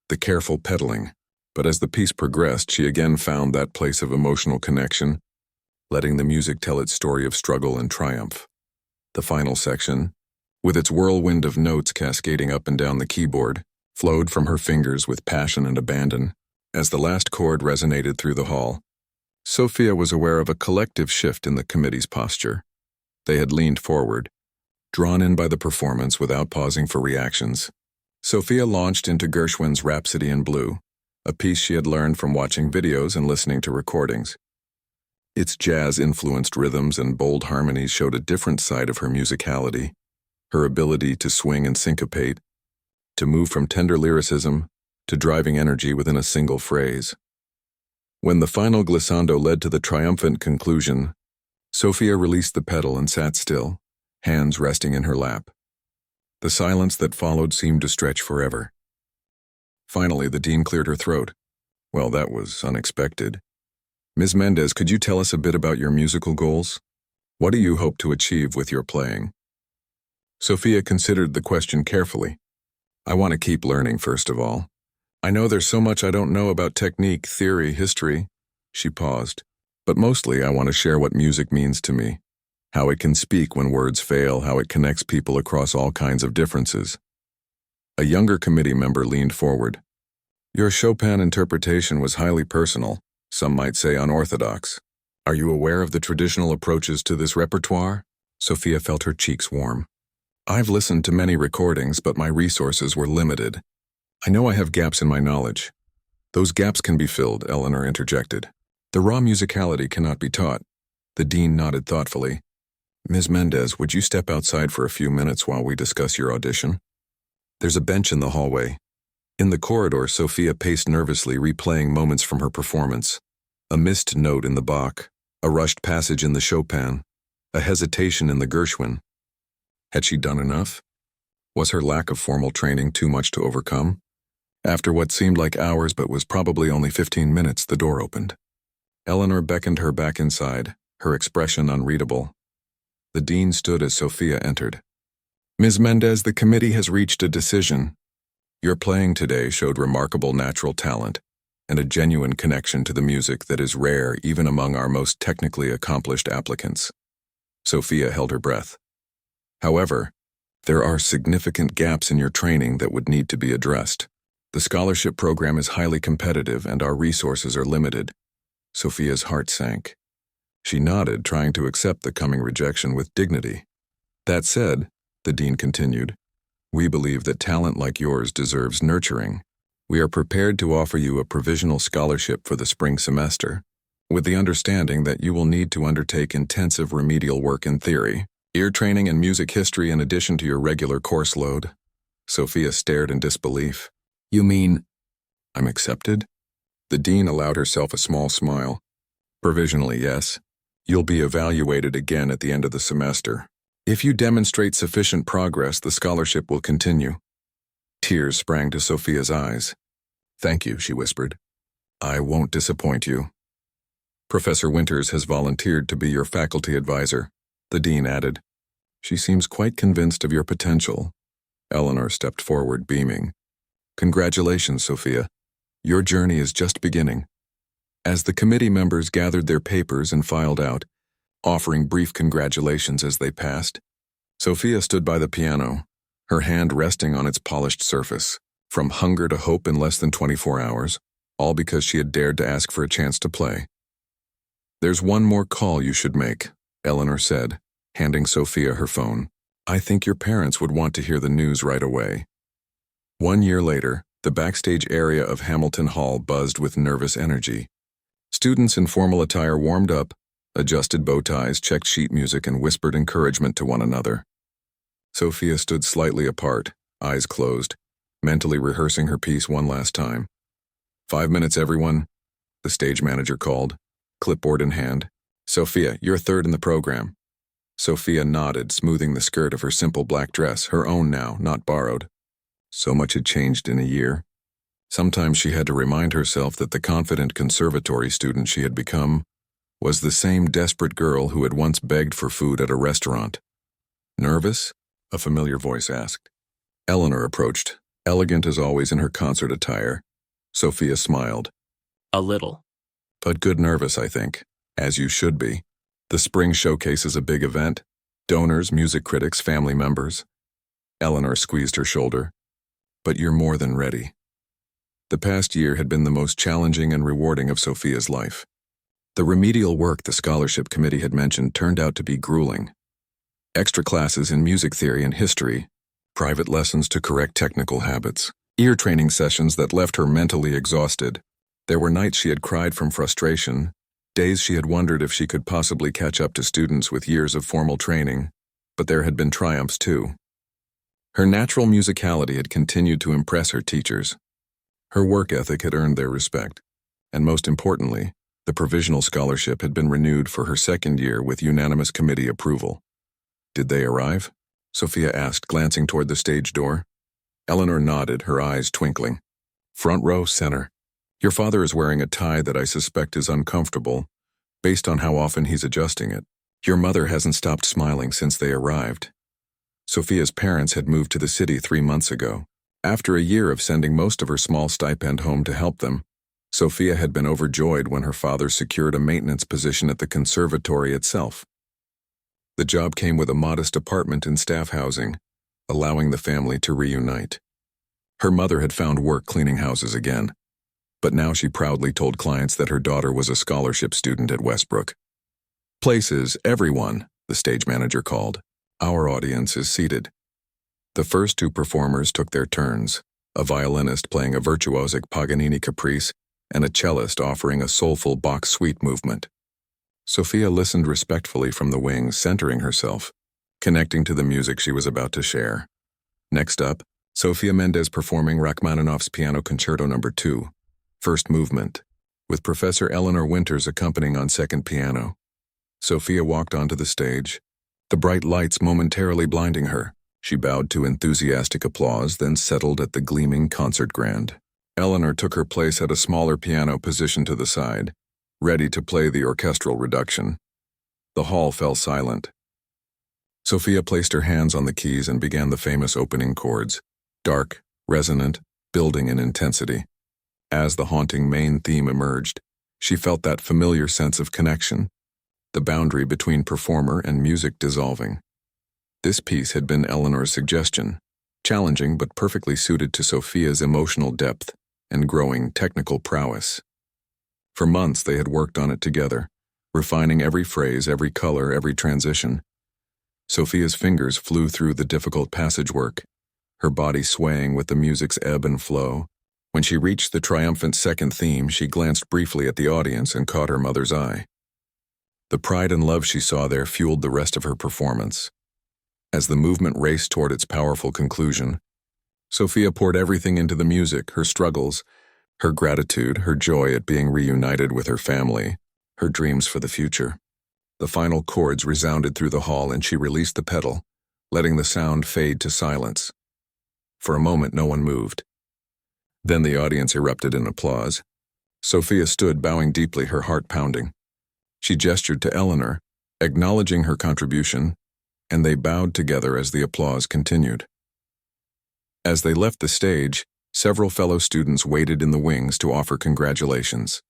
the careful pedaling. But as the piece progressed, she again found that place of emotional connection, letting the music tell its story of struggle and triumph. The final section, with its whirlwind of notes cascading up and down the keyboard, flowed from her fingers with passion and abandon. As the last chord resonated through the hall, Sophia was aware of a collective shift in the committee's posture. They had leaned forward, drawn in by the performance without pausing for reactions. Sophia launched into Gershwin's Rhapsody in Blue, a piece she had learned from watching videos and listening to recordings. Its jazz-influenced rhythms and bold harmonies showed a different side of her musicality, her ability to swing and syncopate, to move from tender lyricism to driving energy within a single phrase. When the final glissando led to the triumphant conclusion, Sophia released the pedal and sat still, hands resting in her lap. The silence that followed seemed to stretch forever. Finally, the dean cleared her throat. Well, that was unexpected. Ms. Mendez, could you tell us a bit about your musical goals? What do you hope to achieve with your playing? Sophia considered the question carefully. I want to keep learning, first of all. I know there's so much I don't know about technique, theory, history. She paused. But mostly I want to share what music means to me. How it can speak when words fail, how it connects people across all kinds of differences. A younger committee member leaned forward. Your Chopin interpretation was highly personal, some might say unorthodox. Are you aware of the traditional approaches to this repertoire? Sophia felt her cheeks warm. I've listened to many recordings, but my resources were limited. I know I have gaps in my knowledge. Those gaps can be filled, Eleanor interjected. The raw musicality cannot be taught. The dean nodded thoughtfully. Ms. Mendez, would you step outside for a few minutes while we discuss your audition? There's a bench in the hallway. In the corridor, Sophia paced nervously, replaying moments from her performance. A missed note in the Bach, a rushed passage in the Chopin, a hesitation in the Gershwin. Had she done enough? Was her lack of formal training too much to overcome? After what seemed like hours but was probably only 15 minutes, the door opened. Eleanor beckoned her back inside, her expression unreadable. The dean stood as Sophia entered. Ms. Mendez, the committee has reached a decision. Your playing today showed remarkable natural talent and a genuine connection to the music that is rare even among our most technically accomplished applicants. Sophia held her breath. However, there are significant gaps in your training that would need to be addressed. The scholarship program is highly competitive and our resources are limited. Sophia's heart sank. She nodded, trying to accept the coming rejection with dignity. That said, the dean continued, we believe that talent like yours deserves nurturing. We are prepared to offer you a provisional scholarship for the spring semester, with the understanding that you will need to undertake intensive remedial work in theory, ear training and music history in addition to your regular course load. Sophia stared in disbelief. You mean, I'm accepted? The dean allowed herself a small smile. Provisionally, yes. You'll be evaluated again at the end of the semester. If you demonstrate sufficient progress, the scholarship will continue. Tears sprang to Sophia's eyes. Thank you, she whispered. I won't disappoint you. Professor Winters has volunteered to be your faculty advisor, the dean added. She seems quite convinced of your potential. Eleanor stepped forward, beaming. Congratulations, Sophia. Your journey is just beginning. As the committee members gathered their papers and filed out, offering brief congratulations as they passed, Sophia stood by the piano, her hand resting on its polished surface, from hunger to hope in less than 24 hours, all because she had dared to ask for a chance to play. There's one more call you should make, Eleanor said, handing Sophia her phone. I think your parents would want to hear the news right away. 1 year later, the backstage area of Hamilton Hall buzzed with nervous energy. Students in formal attire warmed up, adjusted bow ties, checked sheet music, and whispered encouragement to one another. Sophia stood slightly apart, eyes closed, mentally rehearsing her piece one last time. 5 minutes, everyone, the stage manager called, clipboard in hand. Sophia, you're third in the program. Sophia nodded, smoothing the skirt of her simple black dress, her own now, not borrowed. So much had changed in a year. Sometimes she had to remind herself that the confident conservatory student she had become was the same desperate girl who had once begged for food at a restaurant. Nervous? A familiar voice asked. Eleanor approached, elegant as always in her concert attire. Sophia smiled. A little. But good nervous, I think, as you should be. The spring showcase is a big event. Donors, music critics, family members. Eleanor squeezed her shoulder. But you're more than ready. The past year had been the most challenging and rewarding of Sophia's life. The remedial work the scholarship committee had mentioned turned out to be grueling. Extra classes in music theory and history, private lessons to correct technical habits, ear training sessions that left her mentally exhausted. There were nights she had cried from frustration, days she had wondered if she could possibly catch up to students with years of formal training, but there had been triumphs too. Her natural musicality had continued to impress her teachers. Her work ethic had earned their respect, and most importantly, The provisional scholarship had been renewed for her second year with unanimous committee approval. Did they arrive? Sophia asked, glancing toward the stage door. Eleanor nodded, her eyes twinkling. Front row, center. Your father is wearing a tie that I suspect is uncomfortable, based on how often he's adjusting it. Your mother hasn't stopped smiling since they arrived. Sophia's parents had moved to the city 3 months ago. After a year of sending most of her small stipend home to help them, Sophia had been overjoyed when her father secured a maintenance position at the conservatory itself. The job came with a modest apartment in staff housing, allowing the family to reunite. Her mother had found work cleaning houses again, but now she proudly told clients that her daughter was a scholarship student at Westbrook. Places, everyone, the stage manager called. Our audience is seated. The first 2 performers took their turns, a violinist playing a virtuosic Paganini caprice and a cellist offering a soulful Bach suite movement. Sophia listened respectfully from the wings, centering herself, connecting to the music she was about to share. Next up, Sofia Mendez performing Rachmaninoff's Piano Concerto No. 2, first movement, with Professor Eleanor Winters accompanying on second piano. Sophia walked onto the stage, the bright lights momentarily blinding her. She bowed to enthusiastic applause, then settled at the gleaming concert grand. Eleanor took her place at a smaller piano positioned to the side, ready to play the orchestral reduction. The hall fell silent. Sophia placed her hands on the keys and began the famous opening chords, dark, resonant, building in intensity. As the haunting main theme emerged, she felt that familiar sense of connection, the boundary between performer and music dissolving. This piece had been Eleanor's suggestion, challenging but perfectly suited to Sophia's emotional depth and growing technical prowess. For months they had worked on it together, refining every phrase, every color, every transition. Sophia's fingers flew through the difficult passage work, her body swaying with the music's ebb and flow. When she reached the triumphant second theme, she glanced briefly at the audience and caught her mother's eye. The pride and love she saw there fueled the rest of her performance. As the movement raced toward its powerful conclusion, Sophia poured everything into the music, her struggles, her gratitude, her joy at being reunited with her family, her dreams for the future. The final chords resounded through the hall and she released the pedal, letting the sound fade to silence. For a moment, no one moved. Then the audience erupted in applause. Sophia stood, bowing deeply, her heart pounding. She gestured to Eleanor, acknowledging her contribution, and they bowed together as the applause continued. As they left the stage, several fellow students waited in the wings to offer congratulations.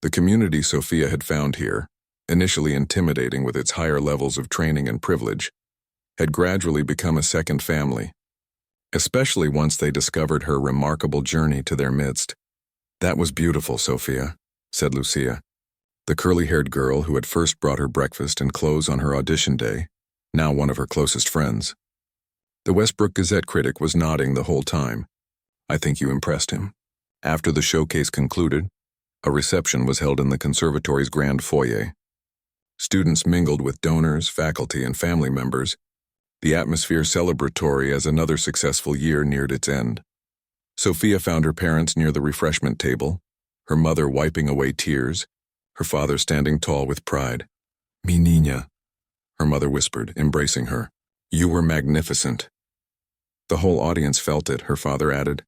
The community Sophia had found here, initially intimidating with its higher levels of training and privilege, had gradually become a second family, especially once they discovered her remarkable journey to their midst. "That was beautiful, Sophia," said Lucia, the curly-haired girl who had first brought her breakfast and clothes on her audition day, now one of her closest friends. The Westbrook Gazette critic was nodding the whole time. "I think you impressed him." After the showcase concluded, a reception was held in the conservatory's grand foyer. Students mingled with donors, faculty, and family members, the atmosphere celebratory as another successful year neared its end. Sophia found her parents near the refreshment table, her mother wiping away tears, her father standing tall with pride. "Mi niña," her mother whispered, embracing her. "You were magnificent." The whole audience felt it, her father added.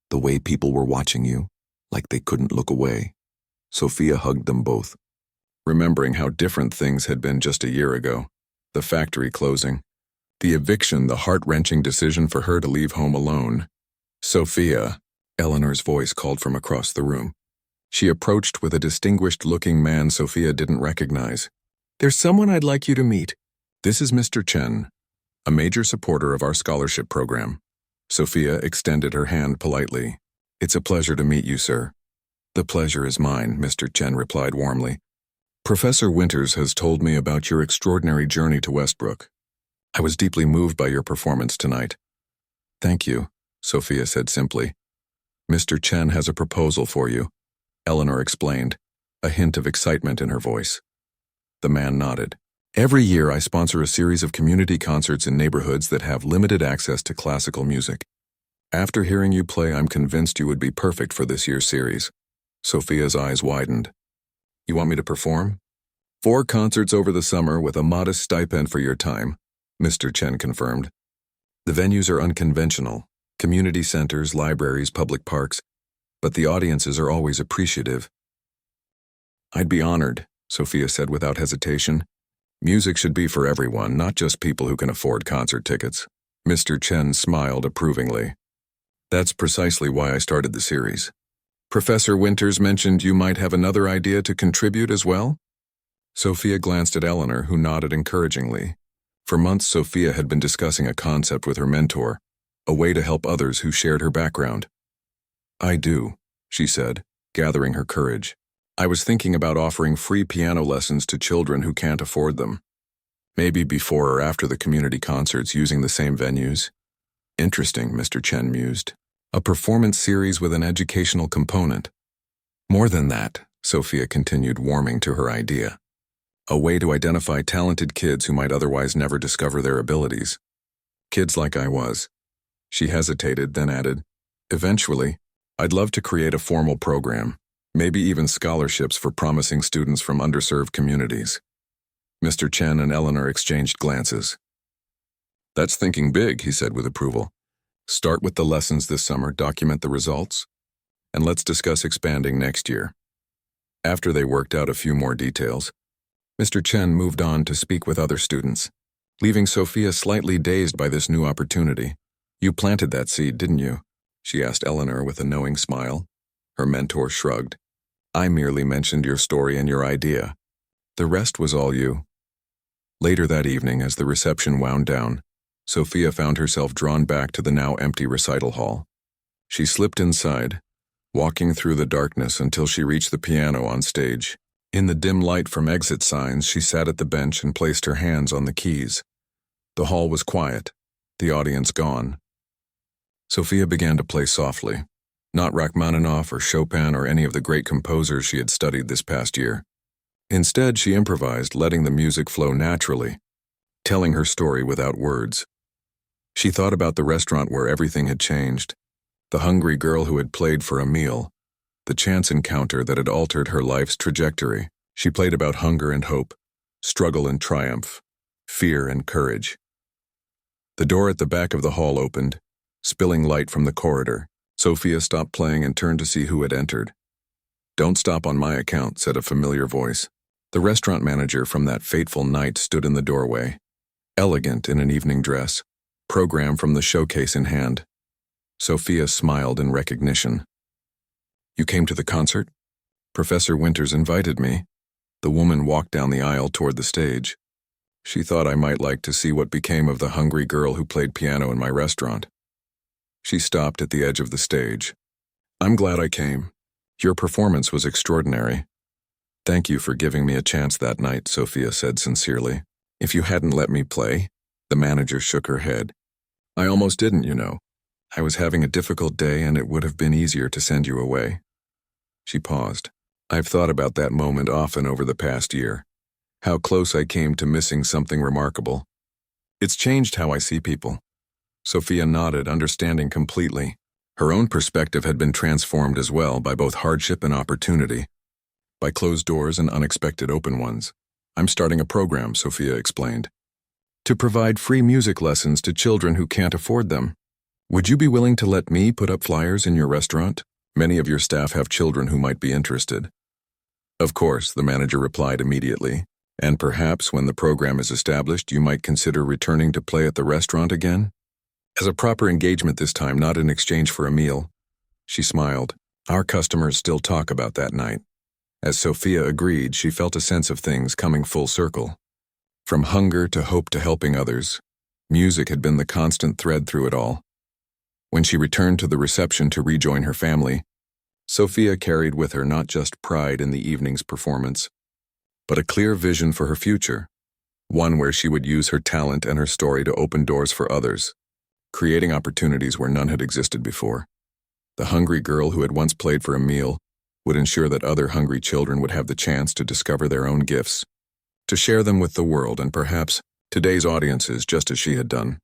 "The way people were watching you, like they couldn't look away." Sophia hugged them both, remembering how different things had been just a year ago. The factory closing, the eviction, the heart-wrenching decision for her to leave home alone. "Sophia," Eleanor's voice called from across the room. She approached with a distinguished-looking man Sophia didn't recognize. "There's someone I'd like you to meet. This is Mr. Chen, a major supporter of our scholarship program." Sophia extended her hand politely. "It's a pleasure to meet you, sir." "The pleasure is mine," Mr. Chen replied warmly. "Professor Winters has told me about your extraordinary journey to Westbrook. I was deeply moved by your performance tonight." "Thank you," Sophia said simply. "Mr. Chen has a proposal for you," Eleanor explained, a hint of excitement in her voice. The man nodded. "Every year I sponsor a series of community concerts in neighborhoods that have limited access to classical music. After hearing you play, I'm convinced you would be perfect for this year's series." Sophia's eyes widened. You want me to perform? 4 concerts over the summer with a modest stipend for your time, Mr. Chen confirmed. The venues are unconventional, community centers, libraries, public parks, but the audiences are always appreciative. I'd be honored, Sophia said without hesitation. Music should be for everyone, not just people who can afford concert tickets. Mr. Chen smiled approvingly. That's precisely why I started the series. Professor Winters mentioned you might have another idea to contribute as well? Sophia glanced at Eleanor, who nodded encouragingly. For months, Sophia had been discussing a concept with her mentor, a way to help others who shared her background. I do, she said, gathering her courage. I was thinking about offering free piano lessons to children who can't afford them. Maybe before or after the community concerts using the same venues. Interesting, Mr. Chen mused. A performance series with an educational component. More than that, Sophia continued, warming to her idea. A way to identify talented kids who might otherwise never discover their abilities. Kids like I was. She hesitated, then added, eventually, I'd love to create a formal program, maybe even scholarships for promising students from underserved communities. Mr. Chen and Eleanor exchanged glances. That's thinking big, he said with approval. Start with the lessons this summer, document the results, and let's discuss expanding next year. After they worked out a few more details, Mr. Chen moved on to speak with other students, leaving Sophia slightly dazed by this new opportunity. You planted that seed, didn't you? She asked Eleanor with a knowing smile. Her mentor shrugged. I merely mentioned your story and your idea. The rest was all you. Later that evening, as the reception wound down, Sophia found herself drawn back to the now empty recital hall. She slipped inside, walking through the darkness until she reached the piano on stage. In the dim light from exit signs, she sat at the bench and placed her hands on the keys. The hall was quiet, the audience gone. Sophia began to play softly, not Rachmaninoff or Chopin or any of the great composers she had studied this past year. Instead, she improvised, letting the music flow naturally, telling her story without words. She thought about the restaurant where everything had changed, the hungry girl who had played for a meal, the chance encounter that had altered her life's trajectory. She played about hunger and hope, struggle and triumph, fear and courage. The door at the back of the hall opened, spilling light from the corridor. Sophia stopped playing and turned to see who had entered. Don't stop on my account, said a familiar voice. The restaurant manager from that fateful night stood in the doorway, elegant in an evening dress, program from the showcase in hand. Sophia smiled in recognition. You came to the concert? Professor Winters invited me. The woman walked down the aisle toward the stage. She thought I might like to see what became of the hungry girl who played piano in my restaurant. She stopped at the edge of the stage. I'm glad I came. Your performance was extraordinary. Thank you for giving me a chance that night, Sophia said sincerely. If you hadn't let me play, the manager shook her head. I almost didn't, you know. I was having a difficult day and it would have been easier to send you away. She paused. I've thought about that moment often over the past year. How close I came to missing something remarkable. It's changed how I see people. Sophia nodded, understanding completely. Her own perspective had been transformed as well by both hardship and opportunity, by closed doors and unexpected open ones. I'm starting a program, Sophia explained, to provide free music lessons to children who can't afford them. Would you be willing to let me put up flyers in your restaurant? Many of your staff have children who might be interested. Of course, the manager replied immediately. And perhaps when the program is established, you might consider returning to play at the restaurant again? As a proper engagement this time, not in exchange for a meal. She smiled. Our customers still talk about that night. As Sophia agreed, she felt a sense of things coming full circle. From hunger to hope to helping others, music had been the constant thread through it all. When she returned to the reception to rejoin her family, Sophia carried with her not just pride in the evening's performance, but a clear vision for her future, one where she would use her talent and her story to open doors for others, creating opportunities where none had existed before. The hungry girl who had once played for a meal would ensure that other hungry children would have the chance to discover their own gifts, to share them with the world and perhaps today's audiences just as she had done.